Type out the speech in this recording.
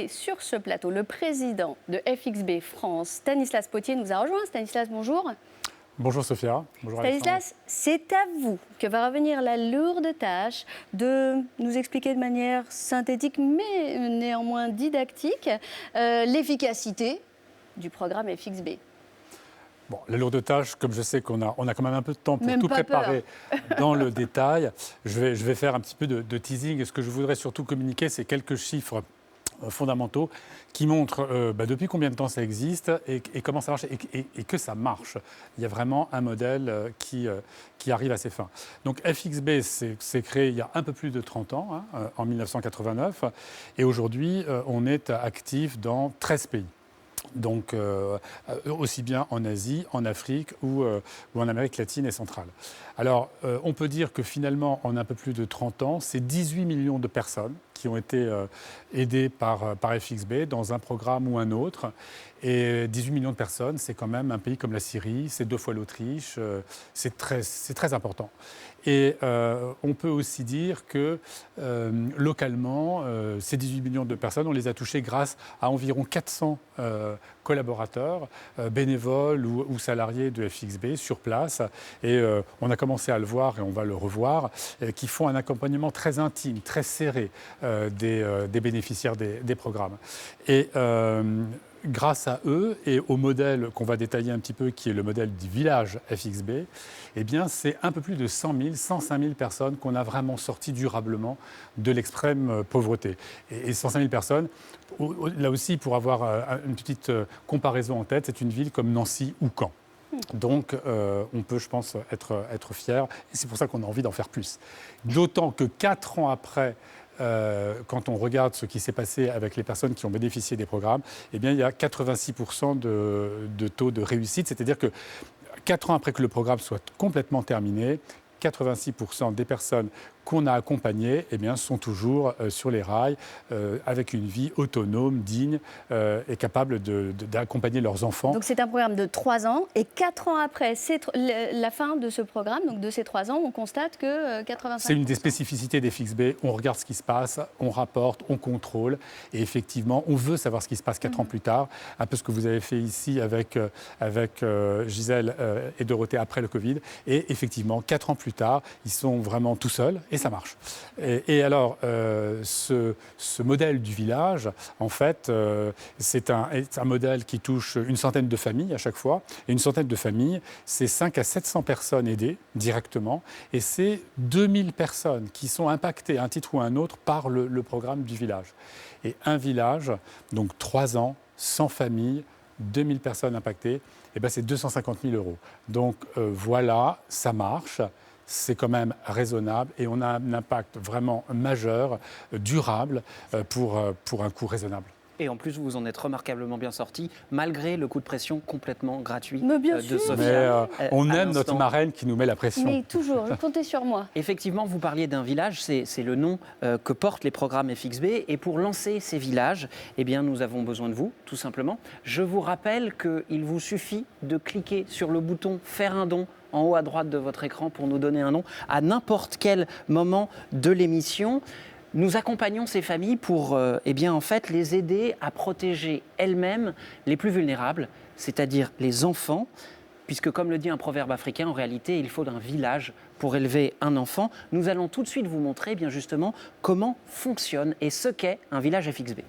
et sur ce plateau, le président de FXB France, Stanislas Potier, nous a rejoint. Stanislas, bonjour. Bonjour Sophia. Bonjour Stanislas, c'est à vous que va revenir la lourde tâche de nous expliquer de manière synthétique mais néanmoins didactique l'efficacité du programme FXB. Bon, la lourde tâche, comme je sais qu'on a quand même un peu de temps pour Même tout pas préparer dans le détail, je vais faire un petit peu de teasing. Et ce que je voudrais surtout communiquer, c'est quelques chiffres fondamentaux qui montrent depuis combien de temps ça existe et comment ça marche et que ça marche. Il y a vraiment un modèle qui arrive à ses fins. Donc FXB s'est créé il y a un peu plus de 30 ans, en 1989, et aujourd'hui on est actif dans 13 pays. Donc aussi bien en Asie, en Afrique ou en Amérique latine et centrale. Alors on peut dire que finalement en un peu plus de 30 ans, c'est 18 millions de personnes qui ont été aidées par FXB dans un programme ou un autre. Et 18 millions de personnes, c'est quand même un pays comme la Syrie, c'est 2 fois l'Autriche, c'est très important. Et on peut aussi dire que localement, ces 18 millions de personnes, on les a touchées grâce à environ 400 collaborateurs, bénévoles ou salariés de FXB sur place. Et on a commencé à le voir et on va le revoir, qui font un accompagnement très intime, très serré des bénéficiaires des programmes. Et grâce à eux et au modèle qu'on va détailler un petit peu, qui est le modèle du village FXB, eh bien, c'est un peu plus de 100 000, 105 000 personnes qu'on a vraiment sorties durablement de l'extrême pauvreté. Et 105 000 personnes, là aussi, pour avoir une petite comparaison en tête, c'est une ville comme Nancy ou Caen. Donc, on peut, je pense, être fier. Et c'est pour ça qu'on a envie d'en faire plus. D'autant que 4 ans après, quand on regarde ce qui s'est passé avec les personnes qui ont bénéficié des programmes, eh bien, il y a 86% de taux de réussite. C'est-à-dire que 4 ans après que le programme soit complètement terminé, 86% des personnes qu'on a accompagnées eh bien, sont toujours sur les rails, avec une vie autonome, digne et capable d'accompagner leurs enfants. Donc c'est un programme de 3 ans et 4 ans après la fin de ce programme, donc de ces 3 ans, on constate que 85%. C'est une des spécificités des FXB. On regarde ce qui se passe, on rapporte, on contrôle et effectivement, on veut savoir ce qui se passe 4 ans plus tard. Un peu ce que vous avez fait ici avec Gisèle et Dorothée après le Covid. Et effectivement, 4 ans plus tard, ils sont vraiment tout seuls. Et ça marche. Et alors, ce modèle du village, en fait, c'est un modèle qui touche une centaine de familles à chaque fois. Et une centaine de familles, c'est 500 à 700 personnes aidées directement. Et c'est 2000 personnes qui sont impactées, à un titre ou à un autre, par le programme du village. Et un village, donc 3 ans, 100 familles, 2000 personnes impactées, et ben c'est 250 000 €. Donc voilà, ça marche. C'est quand même raisonnable et on a un impact vraiment majeur, durable, pour un coût raisonnable. Et en plus, vous vous en êtes remarquablement bien sorti, malgré le coup de pression complètement gratuit de Sophia. Mais on aime notre marraine qui nous met la pression. Mais toujours, comptez sur moi. Effectivement, vous parliez d'un village, c'est le nom que portent les programmes FXB. Et pour lancer ces villages, eh bien, nous avons besoin de vous, tout simplement. Je vous rappelle qu'il vous suffit de cliquer sur le bouton « Faire un don » en haut à droite de votre écran pour nous donner un nom à n'importe quel moment de l'émission. Nous accompagnons ces familles pour en fait, les aider à protéger elles-mêmes les plus vulnérables, c'est-à-dire les enfants, puisque comme le dit un proverbe africain, en réalité, il faut un village pour élever un enfant. Nous allons tout de suite vous montrer bien justement comment fonctionne et ce qu'est un village FXB.